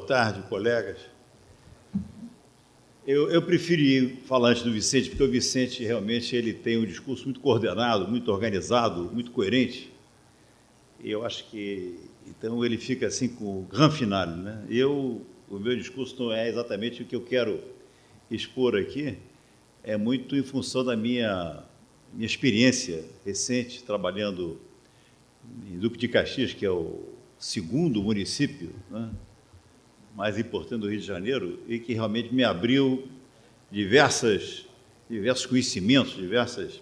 tarde, colegas. Eu prefiro ir falar antes do Vicente, porque o Vicente realmente ele tem um discurso muito coordenado, muito organizado, muito coerente. E eu acho que, então, ele fica assim com o grand finale, né? O meu discurso não é exatamente o que eu quero expor aqui, é muito em função da minha experiência recente, trabalhando em Duque de Caxias, que é o segundo município, né, mais importante do Rio de Janeiro, e que realmente me abriu diversos conhecimentos, diversas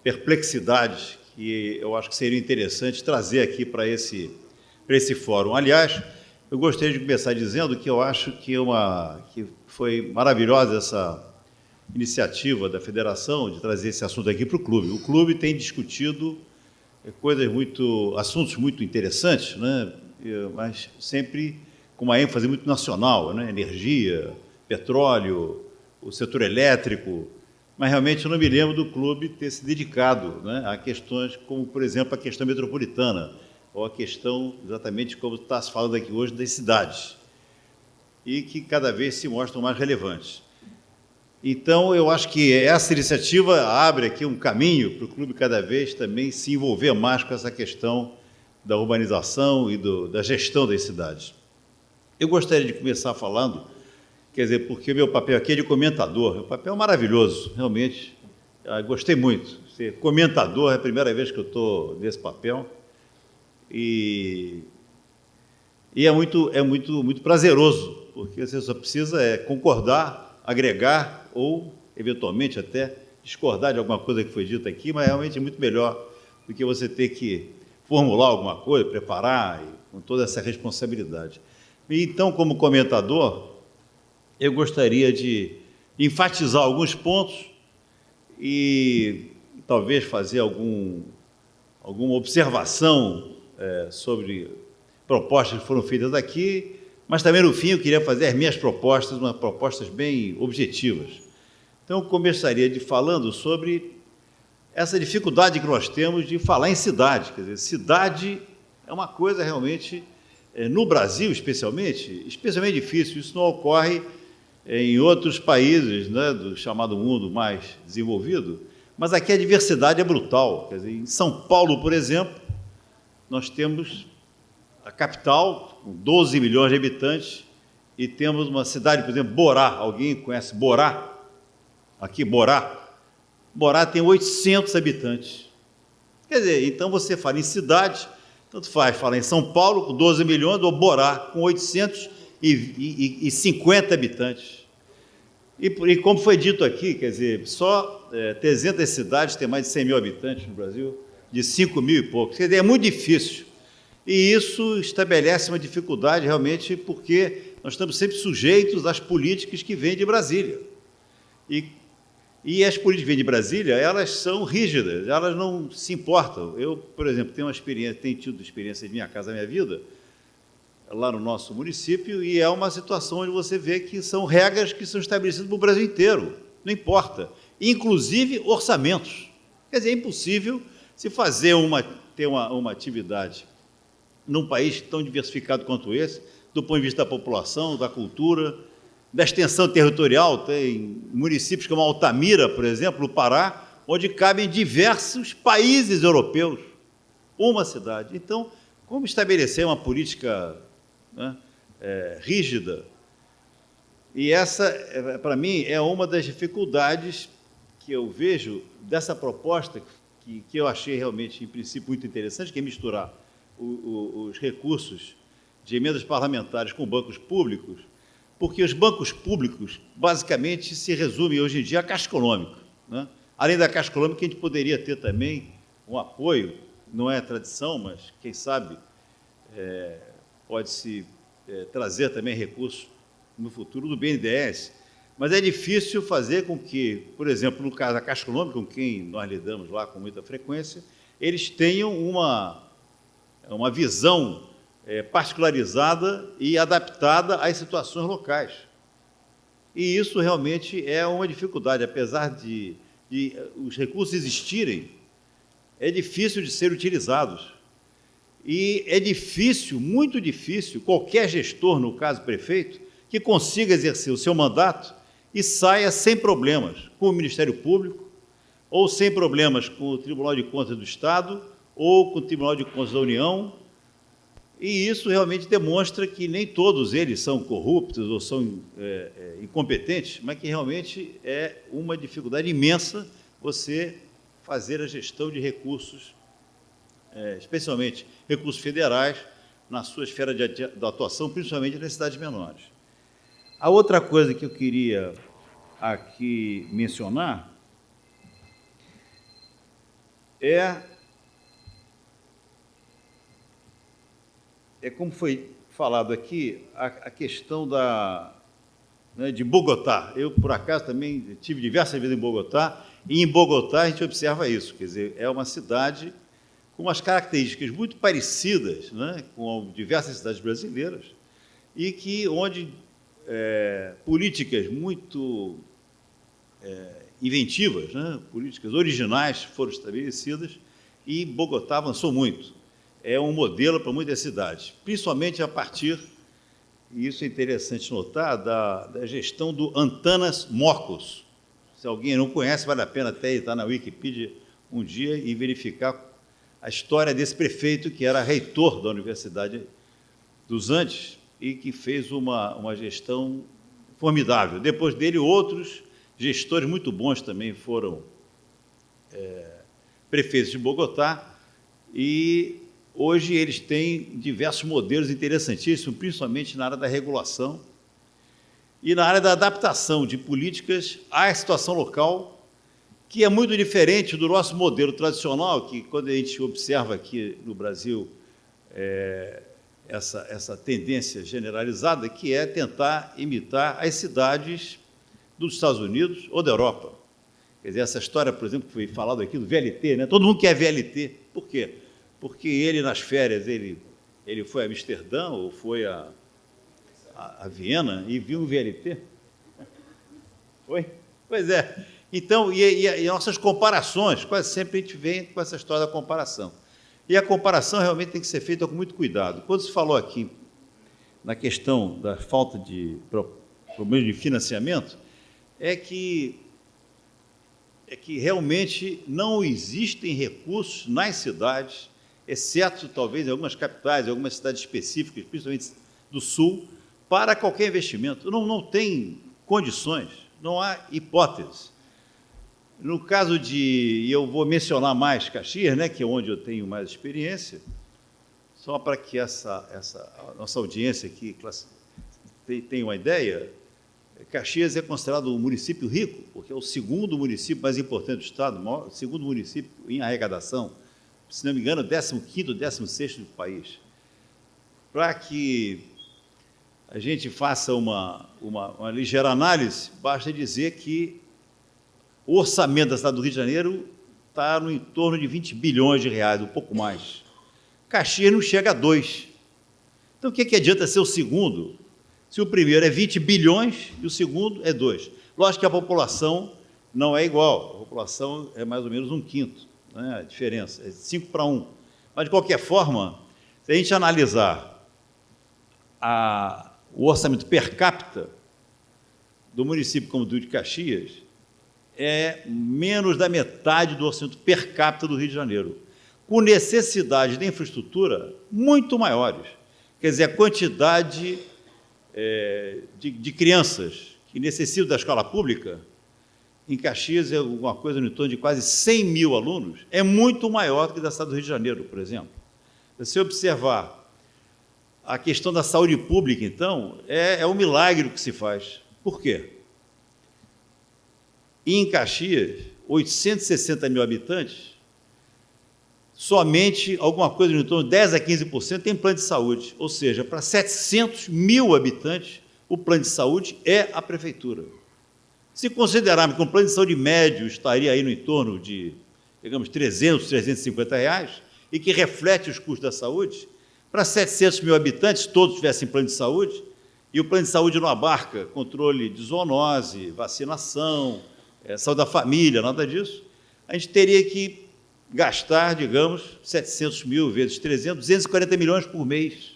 perplexidades que eu acho que seria interessante trazer aqui para esse fórum. Aliás, eu gostaria de começar dizendo que eu acho que foi maravilhosa essa iniciativa da federação de trazer esse assunto aqui para o clube. O clube tem discutido assuntos muito interessantes, né, mas sempre com uma ênfase muito nacional, né, energia, petróleo, o setor elétrico, mas realmente eu não me lembro do clube ter se dedicado, né, a questões como, por exemplo, a questão metropolitana, ou a questão, exatamente como está se falando aqui hoje, das cidades, e que cada vez se mostram mais relevantes. Então, eu acho que essa iniciativa abre aqui um caminho para o clube cada vez também se envolver mais com essa questão da urbanização e da gestão das cidades. Eu gostaria de começar falando, quer dizer, porque o meu papel aqui é de comentador, é um papel maravilhoso, realmente, gostei muito. Ser comentador é a primeira vez que eu estou nesse papel, e é muito prazeroso, porque você só precisa concordar, agregar ou, eventualmente, até discordar de alguma coisa que foi dita aqui, mas realmente é muito melhor do que você ter que formular alguma coisa, preparar, com toda essa responsabilidade. E, então, como comentador, eu gostaria de enfatizar alguns pontos e talvez fazer alguma observação sobre propostas que foram feitas aqui, mas também, no fim, eu queria fazer as minhas propostas, umas propostas bem objetivas. Então, eu começaria falando sobre essa dificuldade que nós temos de falar em cidade. Quer dizer, cidade é uma coisa realmente, no Brasil especialmente difícil. Isso não ocorre em outros países, né, do chamado mundo mais desenvolvido, mas aqui a diversidade é brutal. Quer dizer, em São Paulo, por exemplo, nós temos a capital, com 12 milhões de habitantes, e temos uma cidade, por exemplo, Borá. Alguém conhece Borá? Aqui, Borá. Borá tem 800 habitantes. Quer dizer, então você fala em cidade, tanto faz falar em São Paulo, com 12 milhões, ou Borá, com 850 habitantes. E como foi dito aqui, quer dizer, só 300 cidades têm mais de 100 mil habitantes no Brasil, de 5 mil e poucos. Quer dizer, é muito difícil. E isso estabelece uma dificuldade realmente porque nós estamos sempre sujeitos às políticas que vêm de Brasília. E as políticas que vêm de Brasília, elas são rígidas, elas não se importam. Eu, por exemplo, tenho tido experiência de Minha Casa Minha Vida, lá no nosso município, e é uma situação onde você vê que são regras que são estabelecidas para o Brasil inteiro, não importa, inclusive orçamentos. Quer dizer, é impossível se ter uma atividade num país tão diversificado quanto esse, do ponto de vista da população, da cultura, da extensão territorial. Tem municípios como Altamira, por exemplo, no Pará, onde cabem diversos países europeus, uma cidade. Então, como estabelecer uma política, né, rígida? E essa, para mim, é uma das dificuldades que eu vejo dessa proposta, que eu achei realmente, em princípio, muito interessante, que é misturar os recursos de emendas parlamentares com bancos públicos, porque os bancos públicos, basicamente, se resumem hoje em dia à Caixa Econômica, né? Além da Caixa Econômica, a gente poderia ter também um apoio, não é tradição, mas, quem sabe, pode-se trazer também recursos no futuro do BNDES, mas é difícil fazer com que, por exemplo, no caso da Caixa Econômica, com quem nós lidamos lá com muita frequência, eles tenham uma visão particularizada e adaptada às situações locais. E isso realmente é uma dificuldade, apesar de os recursos existirem, é difícil de serem utilizados. E é difícil, muito difícil, qualquer gestor, no caso prefeito, que consiga exercer o seu mandato e saia sem problemas com o Ministério Público, ou sem problemas com o Tribunal de Contas do Estado, ou com o Tribunal de Contas da União, e isso realmente demonstra que nem todos eles são corruptos ou são incompetentes, mas que realmente é uma dificuldade imensa você fazer a gestão de recursos, especialmente recursos federais, na sua esfera de atuação, principalmente nas cidades menores. A outra coisa que eu queria aqui mencionar é como foi falado aqui, a questão de Bogotá. Eu, por acaso, também tive diversas vezes em Bogotá, e em Bogotá a gente observa isso, quer dizer, é uma cidade com umas características muito parecidas, né, com diversas cidades brasileiras, e onde políticas muito inventivas, né, políticas originais foram estabelecidas, e Bogotá avançou muito. É um modelo para muitas cidades, principalmente a partir, e isso é interessante notar, da gestão do Antanas Mockus. Se alguém não conhece, vale a pena até estar na Wikipedia um dia e verificar a história desse prefeito, que era reitor da Universidade dos Andes e que fez uma gestão formidável. Depois dele, outros gestores muito bons também foram prefeitos de Bogotá, e hoje eles têm diversos modelos interessantíssimos, principalmente na área da regulação e na área da adaptação de políticas à situação local, que é muito diferente do nosso modelo tradicional, que, quando a gente observa aqui no Brasil essa tendência generalizada, que é tentar imitar as cidades dos Estados Unidos ou da Europa. Quer dizer, essa história, por exemplo, que foi falado aqui do VLT, né? Todo mundo quer VLT. Por quê? Porque ele, nas férias, ele foi a Amsterdã ou foi a Viena e viu um VLT. Foi? Pois é. Então, e nossas comparações, quase sempre a gente vem com essa história da comparação. E a comparação realmente tem que ser feita com muito cuidado. Quando se falou aqui na questão da falta de problemas de financiamento, é que realmente não existem recursos nas cidades, exceto, talvez, em algumas capitais, em algumas cidades específicas, principalmente do Sul, para qualquer investimento. Não tem condições, não há hipótese. No caso e eu vou mencionar mais Caxias, né, que é onde eu tenho mais experiência, só para que a nossa audiência aqui tenha uma ideia. Caxias é considerado um município rico, porque é o segundo município mais importante do Estado, o segundo município em arrecadação, se não me engano, 15º, 16º do país. Para que a gente faça uma ligeira análise, basta dizer que o orçamento da cidade do Rio de Janeiro está no entorno de 20 bilhões de reais, um pouco mais. Caxias não chega a 2. Então, o que adianta ser o segundo, se o primeiro é 20 bilhões e o segundo é 2? Lógico que a população não é igual, a população é mais ou menos 1/5, né? A diferença é 5 para 1. Mas, de qualquer forma, se a gente analisar o orçamento per capita do município como o de Caxias, é menos da metade do orçamento per capita do Rio de Janeiro, com necessidades de infraestrutura muito maiores. Quer dizer, a quantidade de crianças que necessitam da escola pública, em Caxias é alguma coisa no torno de quase 100 mil alunos, é muito maior do que da cidade do Rio de Janeiro, por exemplo. Se você observar a questão da saúde pública, então, é um milagre o que se faz. Por quê? Em Caxias, 860 mil habitantes, somente alguma coisa no torno de 10% a 15% tem plano de saúde, ou seja, para 700 mil habitantes, o plano de saúde é a prefeitura. Se considerarmos que um plano de saúde médio estaria aí no entorno de, digamos, 300, 350 reais, e que reflete os custos da saúde, para 700 mil habitantes, todos tivessem plano de saúde, e o plano de saúde não abarca controle de zoonose, vacinação, saúde da família, nada disso, a gente teria que gastar, digamos, 700 mil vezes 300, 240 milhões por mês.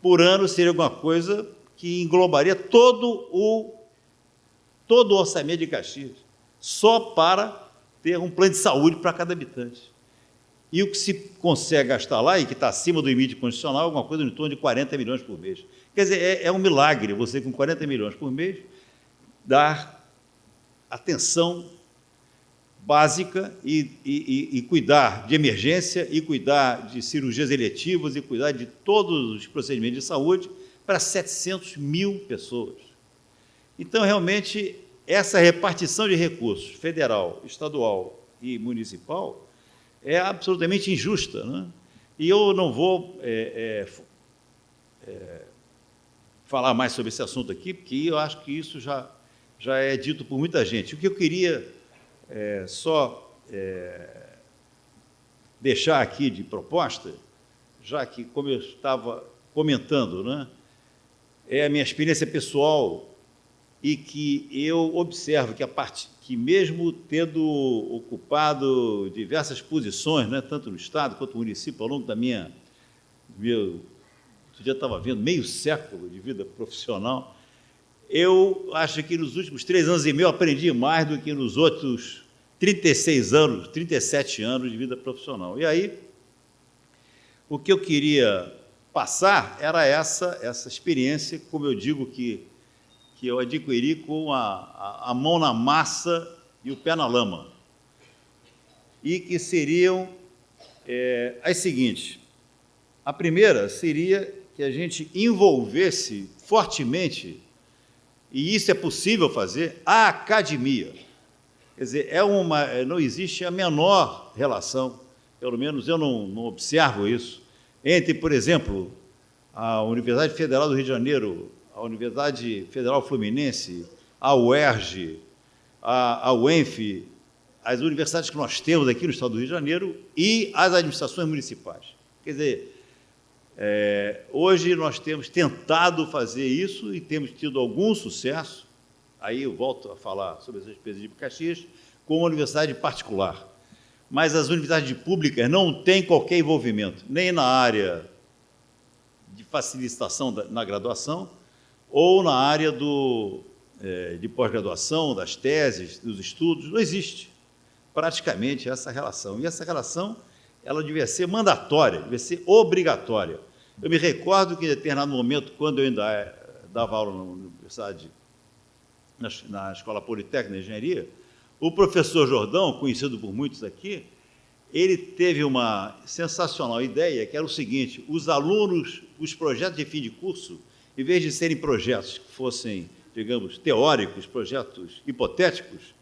Por ano seria alguma coisa que englobaria todo o orçamento de Caxias, só para ter um plano de saúde para cada habitante. E o que se consegue gastar lá, e que está acima do limite constitucional, é alguma coisa em torno de 40 milhões por mês. Quer dizer, é um milagre você, com 40 milhões por mês, dar atenção básica e cuidar de emergência, e cuidar de cirurgias eletivas, e cuidar de todos os procedimentos de saúde para 700 mil pessoas. Então, realmente, essa repartição de recursos federal, estadual e municipal é absolutamente injusta, né? E eu não vou falar mais sobre esse assunto aqui, porque eu acho que isso já é dito por muita gente. O que eu queria deixar aqui de proposta, já que, como eu estava comentando, né, é a minha experiência pessoal, e que eu observo que mesmo tendo ocupado diversas posições, né, tanto no Estado quanto no município, ao longo outro dia estava vendo, meio século de vida profissional, eu acho que nos últimos 3 anos e meio aprendi mais do que nos outros 36 anos, 37 anos de vida profissional. E aí, o que eu queria passar era essa experiência, como eu digo, que eu adquiri com a mão na massa e o pé na lama, e que seriam as seguintes. A primeira seria que a gente envolvesse fortemente, e isso é possível fazer, a academia. Quer dizer, não existe a menor relação, pelo menos eu não observo isso, entre, por exemplo, a Universidade Federal do Rio de Janeiro, a Universidade Federal Fluminense, a UERJ, a UENF, as universidades que nós temos aqui no Estado do Rio de Janeiro, e as administrações municipais. Quer dizer, hoje nós temos tentado fazer isso e temos tido algum sucesso, aí eu volto a falar sobre as experiências de Caxias, com uma universidade particular. Mas as universidades públicas não têm qualquer envolvimento, nem na área de facilitação na graduação, ou na área de pós-graduação, das teses, dos estudos. Não existe praticamente essa relação. E essa relação, ela devia ser mandatória, devia ser obrigatória. Eu me recordo que, em determinado momento, quando eu ainda dava aula na universidade, na Escola Politécnica de Engenharia, o professor Jordão, conhecido por muitos aqui, ele teve uma sensacional ideia, que era o seguinte: os alunos, os projetos de fim de curso, em vez de serem projetos que fossem, digamos, teóricos, projetos hipotéticos,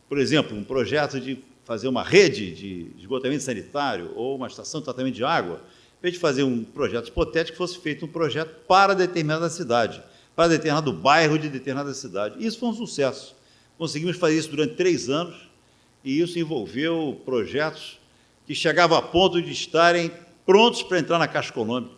por exemplo, um projeto de fazer uma rede de esgotamento sanitário ou uma estação de tratamento de água, em vez de fazer um projeto hipotético, fosse feito um projeto para determinada cidade, para determinado bairro de determinada cidade. Isso foi um sucesso. Conseguimos fazer isso durante 3 anos, e isso envolveu projetos que chegavam a ponto de estarem prontos para entrar na Caixa Econômica.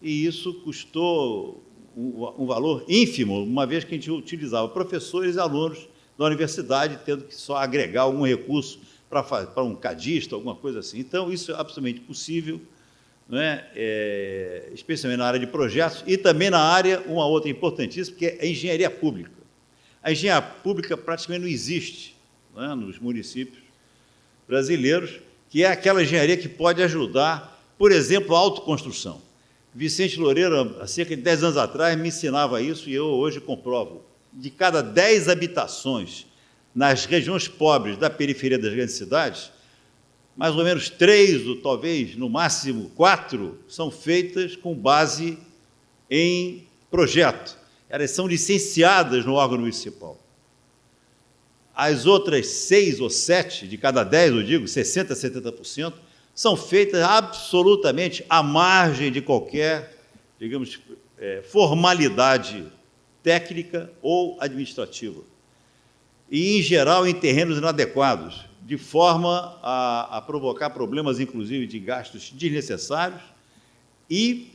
E isso custou um valor ínfimo, uma vez que a gente utilizava professores e alunos da universidade, tendo que só agregar algum recurso para um cadista, alguma coisa assim. Então, isso é absolutamente possível, né? Especialmente na área de projetos, e também na área, uma outra importantíssima, que é a engenharia pública. A engenharia pública praticamente não existe, né, nos municípios brasileiros, que é aquela engenharia que pode ajudar, por exemplo, a autoconstrução. Vicente Loureiro, há cerca de 10 anos atrás, me ensinava isso, e eu hoje comprovo. De cada 10 habitações nas regiões pobres da periferia das grandes cidades, mais ou menos 3, ou talvez, no máximo, 4, são feitas com base em projeto. Elas são licenciadas no órgão municipal. As outras 6 ou 7, de cada 10, eu digo, 60% a 70%, são feitas absolutamente à margem de qualquer, digamos, formalidade técnica ou administrativa. E, em geral, em terrenos inadequados, de forma a provocar problemas, inclusive, de gastos desnecessários e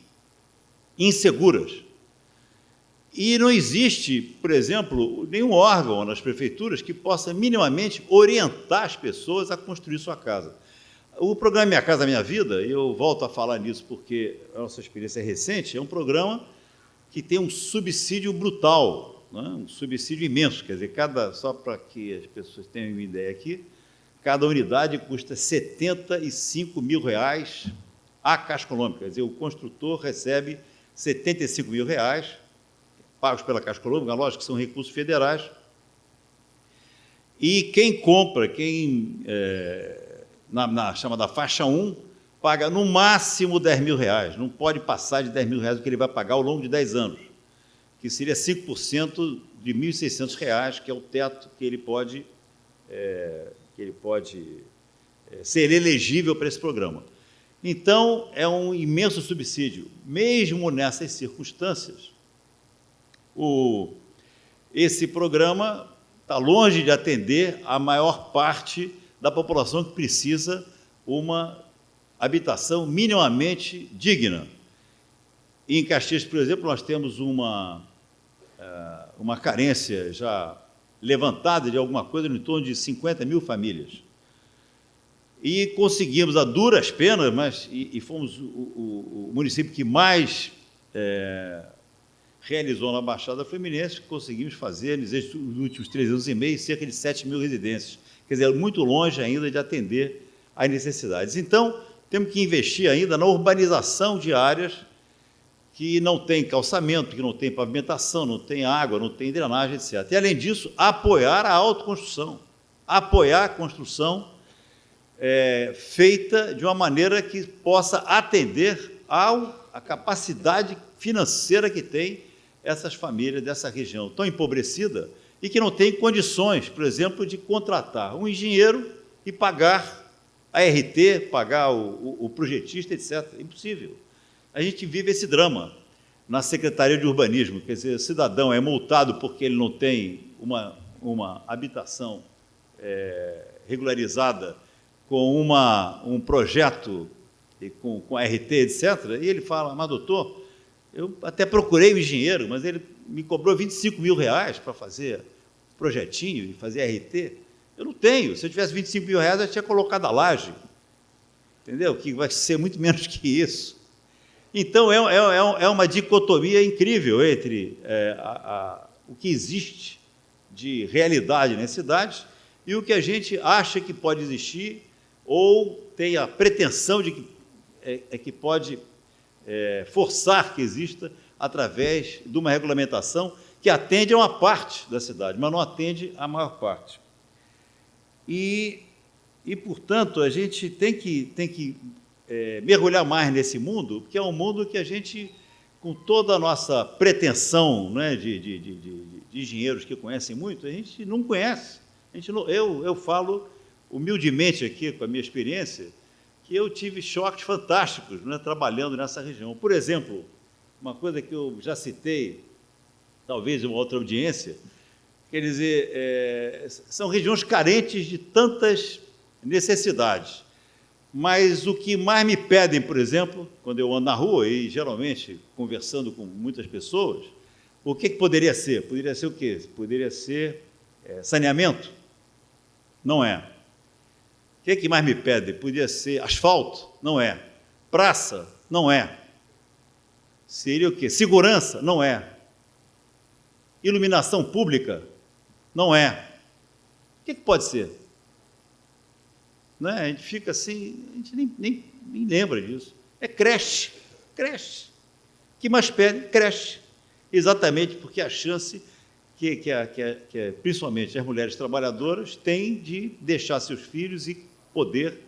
inseguras. E não existe, por exemplo, nenhum órgão nas prefeituras que possa minimamente orientar as pessoas a construir sua casa. O programa Minha Casa Minha Vida, eu volto a falar nisso porque a nossa experiência é recente, é um programa que tem um subsídio brutal, né? Um subsídio imenso, quer dizer, só para que as pessoas tenham uma ideia aqui, cada unidade custa R$ 75 mil a Caixa Econômica, quer dizer, o construtor recebe R$ 75 mil, pagos pela Caixa Econômica, lógico que são recursos federais, e quem compra, na chamada faixa 1, paga no máximo R$ 10 mil, não pode passar de R$ 10 mil o que ele vai pagar ao longo de 10 anos, que seria 5% de R$ 1.600, que é o teto que ele pode ser elegível para esse programa. Então, é um imenso subsídio. Mesmo nessas circunstâncias, esse programa está longe de atender a maior parte da população que precisa uma habitação minimamente digna. E em Caxias, por exemplo, nós temos uma carência já levantada de alguma coisa em torno de 50 mil famílias. E conseguimos, a duras penas, e fomos o município que mais realizou na Baixada Fluminense, conseguimos fazer, nos últimos 3 anos e meio, cerca de 7 mil residências. Quer dizer, muito longe ainda de atender às necessidades. Então, temos que investir ainda na urbanização de áreas que não têm calçamento, que não têm pavimentação, não têm água, não têm drenagem, etc. E, além disso, apoiar a autoconstrução, apoiar a construção feita de uma maneira que possa atender à capacidade financeira que tem essas famílias dessa região tão empobrecida e que não tem condições, por exemplo, de contratar um engenheiro e pagar a RT, pagar o projetista, etc. É impossível. A gente vive esse drama na Secretaria de Urbanismo, quer dizer, o cidadão é multado porque ele não tem uma habitação regularizada com um projeto, com RT, etc., e ele fala, mas doutor, eu até procurei um engenheiro, mas ele me cobrou 25 mil para fazer projetinho e fazer RT. Eu não tenho. Se eu tivesse 25 mil, eu tinha colocado a laje, entendeu? Que vai ser muito menos que isso. Então, é uma dicotomia incrível entre o que existe de realidade nas cidades e o que a gente acha que pode existir ou tem a pretensão de que pode forçar que exista através de uma regulamentação que atende a uma parte da cidade, mas não atende a maior parte. E portanto, a gente tem que mergulhar mais nesse mundo, porque é um mundo que a gente, com toda a nossa pretensão, né, de engenheiros que conhecem muito, a gente não conhece. Eu falo humildemente aqui, com a minha experiência, que eu tive choques fantásticos, né, trabalhando nessa região. Por exemplo, uma coisa que eu já citei, talvez em uma outra audiência, quer dizer, são regiões carentes de tantas necessidades, mas o que mais me pedem, por exemplo, quando eu ando na rua e geralmente conversando com muitas pessoas, o que poderia ser? Poderia ser o quê? Poderia ser saneamento? Não é. O que mais me pedem? Poderia ser asfalto? Não é. Praça? Não é. Seria o quê? Segurança? Não é. Iluminação pública? Não é. O que pode ser? Não é? A gente fica assim, a gente nem lembra disso. É creche. Creche. O que mais pede? Creche. Exatamente porque a chance que principalmente as mulheres trabalhadoras têm de deixar seus filhos e poder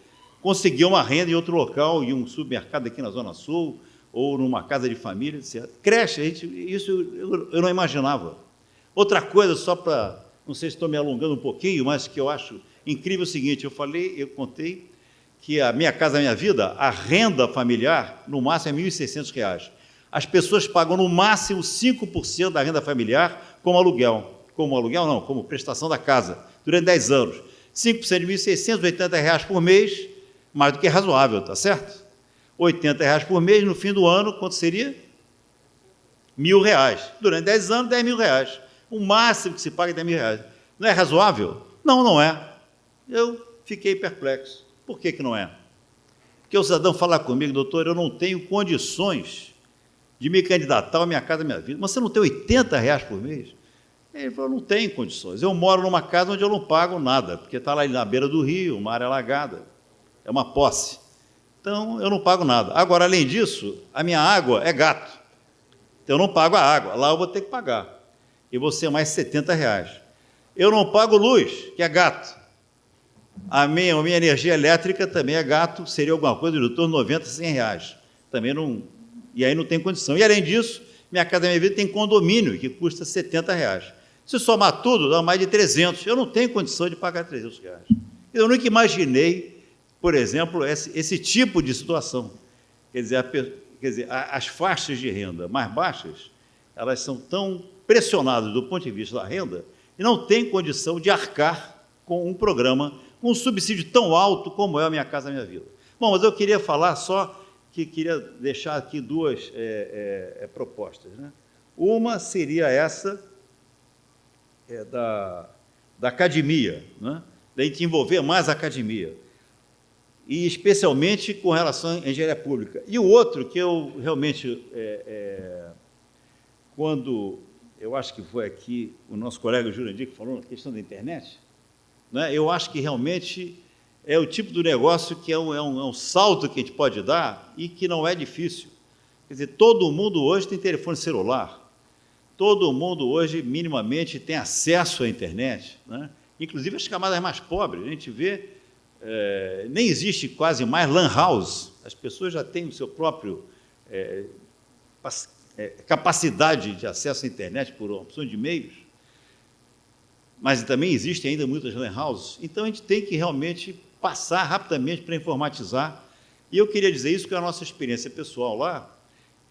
conseguir uma renda em outro local, em um supermercado aqui na Zona Sul, ou numa casa de família, etc. Creche, isso eu não imaginava. Outra coisa, só para, não sei se estou me alongando um pouquinho, mas que eu acho incrível é o seguinte, eu contei que a Minha Casa Minha Vida, a renda familiar, no máximo é R$ 1.600. As pessoas pagam no máximo 5% da renda familiar como aluguel. Como aluguel não, como prestação da casa, durante 10 anos. 5% de R$ 1.680 por mês, mais do que razoável, tá certo? R$ 80 por mês, no fim do ano, quanto seria? R$ 1.000. Durante 10 anos, R$ 10.000. O máximo que se paga é R$ 10.000. Não é razoável? Não, não é. Eu fiquei perplexo. Por que não é? Porque o cidadão fala comigo, doutor, eu não tenho condições de me candidatar à Minha Casa Minha Vida. Mas você não tem R$ 80 por mês? Ele falou, não tenho condições. Eu moro numa casa onde eu não pago nada, porque está lá na beira do rio, uma área alagada. É uma posse. Então, eu não pago nada. Agora, além disso, a minha água é gato. Então, eu não pago a água. Lá eu vou ter que pagar. E vou ser mais R$ 70. Eu não pago luz, que é gato. A minha energia elétrica também é gato, seria alguma coisa do torno de R$ 90, R$ 100. Também não... E aí não tem condição. E, além disso, Minha Casa Minha Vida tem condomínio, que custa R$ 70. Se somar tudo, dá mais de 300. Eu não tenho condição de pagar R$ 300. Eu nunca imaginei, por exemplo, esse tipo de situação. Quer dizer, as faixas de renda mais baixas, elas são tão pressionadas do ponto de vista da renda e não têm condição de arcar com um programa, com um subsídio tão alto como é a Minha Casa Minha Vida. Bom, mas eu queria falar só, que queria deixar aqui duas propostas, né? Uma seria essa da academia, né? Da gente envolver mais a academia, e especialmente com relação à engenharia pública. E o outro, que eu realmente, quando, eu acho que foi aqui o nosso colega Jurandir que falou na questão da internet, né? Eu acho que realmente é o tipo do negócio que é um salto que a gente pode dar e que não é difícil. Quer dizer, todo mundo hoje tem telefone celular, todo mundo hoje minimamente tem acesso à internet, né? Inclusive as camadas mais pobres. A gente vê, nem existe quase mais lan house, as pessoas já têm o seu próprio capacidade de acesso à internet por opções de meios, mas também existem ainda muitas lan houses. Então a gente tem que realmente passar rapidamente para informatizar, e eu queria dizer isso, que é a nossa experiência pessoal lá,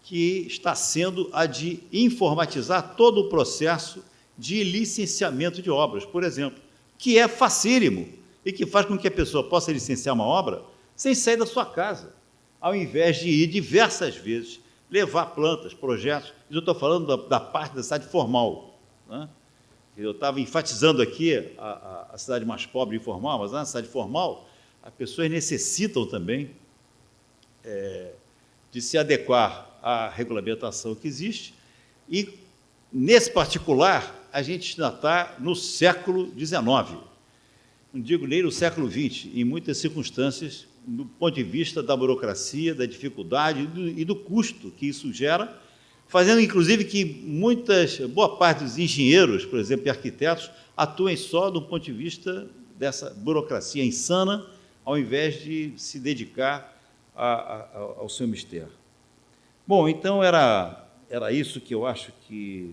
que está sendo a de informatizar todo o processo de licenciamento de obras, por exemplo, que é facílimo e que faz com que a pessoa possa licenciar uma obra sem sair da sua casa, ao invés de ir diversas vezes levar plantas, projetos. Eu estou falando da parte da cidade formal, né? Eu estava enfatizando aqui a cidade mais pobre e informal, mas na cidade formal as pessoas necessitam também de se adequar à regulamentação que existe, e, nesse particular, a gente ainda está no século XIX, não digo nem no século XX, em muitas circunstâncias, do ponto de vista da burocracia, da dificuldade e do custo que isso gera, fazendo, inclusive, que boa parte dos engenheiros, por exemplo, e arquitetos, atuem só do ponto de vista dessa burocracia insana, ao invés de se dedicar ao seu mistério. Bom, então era isso que eu acho que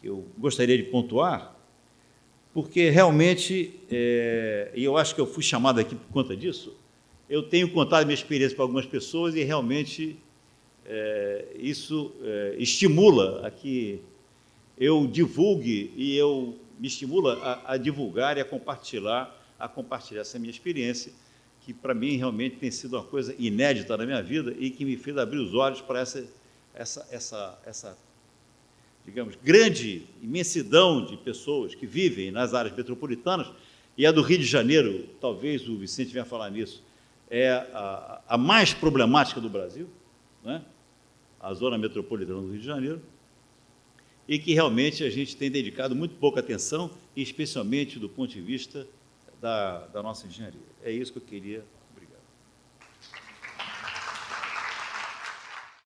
eu gostaria de pontuar, porque realmente, e eu acho que eu fui chamado aqui por conta disso, eu tenho contado minha experiência para algumas pessoas e realmente isso estimula a que eu divulgue, e me estimula a divulgar e a compartilhar essa minha experiência, que para mim realmente tem sido uma coisa inédita na minha vida e que me fez abrir os olhos para essa, digamos, grande imensidão de pessoas que vivem nas áreas metropolitanas, e a do Rio de Janeiro, talvez o Vicente venha falar nisso, é a mais problemática do Brasil, né? A zona metropolitana do Rio de Janeiro, e que realmente a gente tem dedicado muito pouca atenção, e especialmente do ponto de vista da nossa engenharia. É isso que eu queria